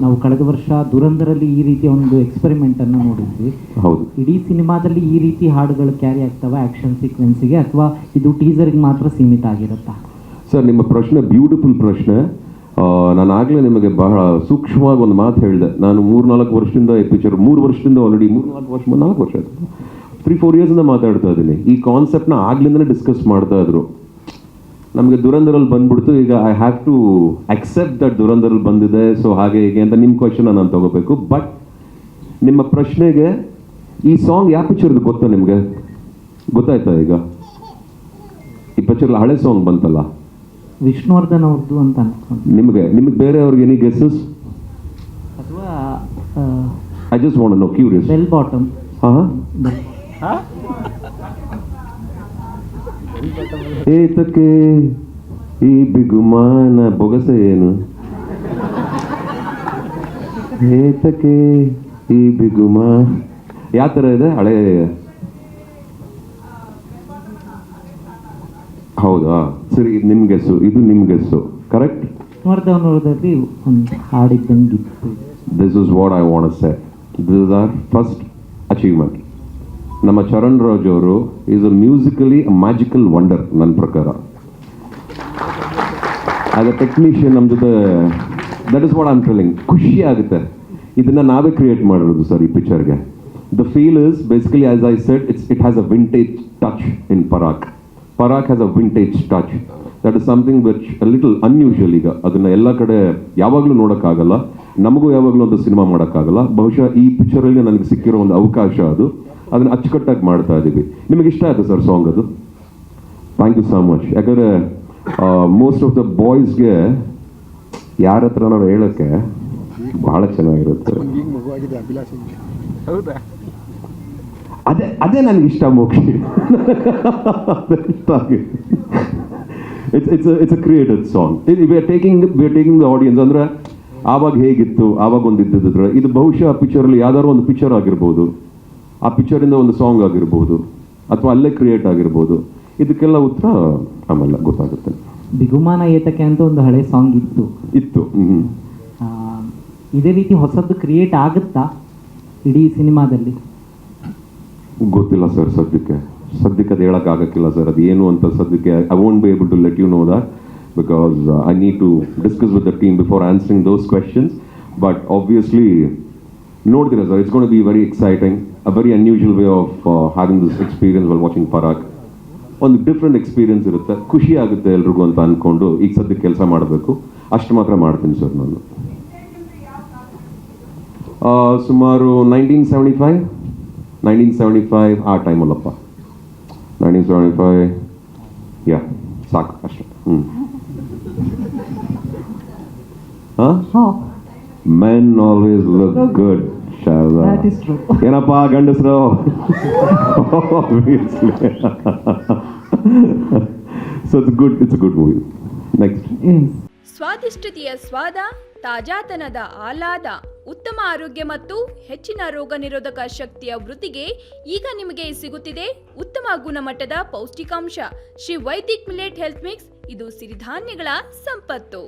ನಾವು ಕಳೆದ ವರ್ಷ ದುರಂಧರಲ್ಲಿ ಈ ರೀತಿಯ ಒಂದು ಎಕ್ಸ್ಪೆರಿಮೆಂಟ್ ಅನ್ನು ನೋಡಿದ್ವಿ. ಹೌದು. ಇಡೀ ಸಿನಿಮಾದಲ್ಲಿ ಈ ರೀತಿ ಹಾಡುಗಳು ಕ್ಯಾರಿ ಆಗ್ತವೆ ಆಕ್ಷನ್ ಸೀಕ್ವೆನ್ಸ್ಗೆ, ಅಥವಾ ಇದು ಟೀಸರ್ಗೆ ಮಾತ್ರ ಸೀಮಿತ ಆಗಿರುತ್ತಾ? ಸರ್, ನಿಮ್ಮ ಪ್ರಶ್ನೆ ಬ್ಯೂಟಿಫುಲ್ ಪ್ರಶ್ನೆ. ನಾನು ಆಗಲೇ ನಿಮಗೆ ಬಹಳ ಸೂಕ್ಷ್ಮವಾಗಿ ಒಂದು ಮಾತು ಹೇಳಿದೆ. ನಾನು 3-4 ವರ್ಷದಿಂದ ಈ ಪಿಕ್ಚರ್ 3 ವರ್ಷದಿಂದ ಆಲ್ರೆಡಿ 4 ವರ್ಷ ಆಯ್ತು, 3-4 ಇಯರ್ಸಿಂದ ಮಾತಾಡ್ತಾ ಇದ್ದೀನಿ. ಈ ಕಾನ್ಸೆಪ್ಟ್ನ ಆಗ್ಲಿಂದನೇ ಡಿಸ್ಕಸ್ ಮಾಡ್ತಾ ಇದ್ರು. ನಮಗೆ ದುರಂಧರಲ್ಲಿ ಬಂದ್ಬಿಡ್ತು. ಈಗ I have to accept that ದುರಂಧರಲ್ಲಿ ಬಂದಿದೆ, ಸೊ ಹಾಗೆ ಹೀಗೆ ಅಂತ ನಿಮ್ಮ ಕ್ವಶನ್ ನಾನು ತಗೋಬೇಕು. ಬಟ್ ನಿಮ್ಮ ಪ್ರಶ್ನೆಗೆ ಈ ಸಾಂಗ್ ಯಾವ ಪಿಕ್ಚರ್ದು ಗೊತ್ತಾ ನಿಮಗೆ? ಗೊತ್ತಾಯ್ತಾ? ಈಗ ಈ ಪಿಕ್ಚರ್ ಹಳೆ ಸಾಂಗ್ ಬಂತಲ್ಲ, ವಿಷ್ಣುವರ್ಧನ್ ಅವ್ರದ್ದು ಅಂತ ಅನ್ಕೊಂಡು. ನಿಮಗೆ ಬೇರೆಯವ್ರಿಗೆ ಎನಿ ಗೆಸಸ್? ಅಥವಾ I just want to know, curious. Bell bottom. ಏತಕ್ಕೆ ಈ ಬಿಗುಮಾನ ಬೊಗಸ ಏನು? ಏತಕ್ಕೆ ಈ ಬಿಗುಮಾ ಯಾವ ಥರ ಇದೆ? ಹಳೆ. ಹೌದಾ? ಸರಿ, ಇದು ನಿಮ್ಮ ಗೆಸ್ಸು, ಇದು ನಿಮ್ಮ ಗೆಸ್ಸು. ಕರೆಕ್ಟ್. ವಿಷ್ಣುವರ್ಧನ್ ಅವ್ರದಲ್ಲಿ ಒಂದು ಹಾಡಿದ್ದಂಗಿತ್ತು. This is what I want to say. This is our first achievement. ನಮ್ಮ ಚರಣ್ ರಾಜ್ ಅವರು is a musically magical wonder ನನ್ನ ಪ್ರಕಾರ. ಆಸ್ ಅ ಟೆಕ್ನಿಷಿಯನ್ ನಮ್ಮ ಜೊತೆ, that is what I am telling. ಖುಷಿ ಆಗುತ್ತೆ. ಇದನ್ನು ನಾವೇ ಕ್ರಿಯೇಟ್ ಮಾಡಿರೋದು ಸರ್ ಈ ಪಿಕ್ಚರ್ಗೆ. The feel is basically, as I said, it has a vintage touch in Parak. Parak has a vintage touch. That is something which a little unusual. ಈಗ ಅದನ್ನು ಎಲ್ಲ ಕಡೆ ಯಾವಾಗಲೂ ನೋಡೋಕ್ಕಾಗಲ್ಲ, ನಮಗೂ ಯಾವಾಗಲೂ ಒಂದು ಸಿನಿಮಾ ಮಾಡೋಕ್ಕಾಗಲ್ಲ. ಬಹುಶಃ ಈ ಪಿಕ್ಚರಲ್ಲಿ ನನಗೆ ಸಿಕ್ಕಿರೋ ಒಂದು ಅವಕಾಶ ಅದು. ಅದನ್ನು ಅಚ್ಚುಕಟ್ಟಾಗಿ ಮಾಡ್ತಾ ಇದ್ದೀವಿ. ನಿಮಗೆ ಇಷ್ಟ ಆಯ್ತು ಸರ್ ಸಾಂಗ್ ಅದು? Thank you so much. ಯಾಕಂದರೆ ಮೋಸ್ಟ್ ಆಫ್ ದ ಬಾಯ್ಸ್ಗೆ ಯಾರ ಹತ್ರ ನಾವು ಹೇಳೋಕ್ಕೆ ಬಹಳ ಚೆನ್ನಾಗಿರುತ್ತೆ. ಅದೇ ನನಗೆ ಇಷ್ಟ Mokshi. It's a created song. We are taking the audience. ಅಂದರೆ ಆವಾಗ ಹೇಗಿತ್ತು, ಆವಾಗ ಒಂದು ಇದ್ದಿದ್ರೆ ಇದು ಬಹುಶಃ ಆ ಪಿಕ್ಚರಲ್ಲಿ ಯಾವ್ದಾದ್ರು ಒಂದು ಪಿಕ್ಚರ್ ಆಗಿರ್ಬೋದು, ಆ ಪಿಕ್ಚರಿಂದ ಒಂದು ಸಾಂಗ್ ಆಗಿರ್ಬೋದು, ಅಥವಾ ಅಲ್ಲೇ ಕ್ರಿಯೇಟ್ ಆಗಿರ್ಬೋದು. ಇದಕ್ಕೆಲ್ಲ ಉತ್ತರ ಆಮೇಲೆ ಗೊತ್ತಾಗುತ್ತೆ. ಬಿಗುಮಾನ ಏತಕ್ಕೆ ಅಂತ ಒಂದು ಹಳೆ ಸಾಂಗ್ ಇತ್ತು. ಇದೇ ರೀತಿ ಹೊಸದು ಕ್ರಿಯೇಟ್ ಆಗುತ್ತಾ ಇಡೀ ಸಿನಿಮಾದಲ್ಲಿ? ಗೊತ್ತಿಲ್ಲ ಸರ್, ಸದ್ಯಕ್ಕೆ ಅದು ಹೇಳೋಕ್ಕಾಗಕ್ಕಿಲ್ಲ ಸರ್. ಅದು ಏನು ಅಂತ ಸದ್ಯಕ್ಕೆ I won't be able to let you know that, because I need to discuss with the team before answering those questions. But obviously ನೋಡ್ತೀರಾ sir, it's gonna be very exciting, a very unusual way of having this experience while watching Parak. ಒಂದು different experience ಇರುತ್ತೆ, ಖುಷಿ ಆಗುತ್ತೆ ಎಲ್ರಿಗೂ ಅಂತ ಅಂದ್ಕೊಂಡು ಈಗ ಸದ್ಯಕ್ಕೆ ಕೆಲಸ ಮಾಡಬೇಕು. ಅಷ್ಟು ಮಾತ್ರ ಮಾಡ್ತೀನಿ ಸರ್ ನಾನು. ಸುಮಾರು 1975 ಆ ಟೈಮಲ್ಲಪ್ಪ. 1975 ಯಾ ಸಾಕು ಅಷ್ಟೇ. Men always look good. That is true. ಏನಪ್ಪ ಗಂಡಸರು? So it's a good movie. Next. ಸ್ವಾದಿಷ್ಟತೆಯ ಸ್ವಾದ, ತಾಜಾತನದ ಆಹ್ಲಾದ, ಉತ್ತಮ ಆರೋಗ್ಯ ಮತ್ತು ಹೆಚ್ಚಿನ ರೋಗ ನಿರೋಧಕ ಶಕ್ತಿಯ ವೃದ್ಧಿಗೆ ಈಗ ನಿಮಗೆ ಸಿಗುತ್ತಿದೆ ಉತ್ತಮ ಗುಣಮಟ್ಟದ ಪೌಷ್ಟಿಕಾಂಶ Shri Vaidik millet health mix. ಇದು ಸಿರಿಧಾನ್ಯಗಳ ಸಂಪತ್ತು.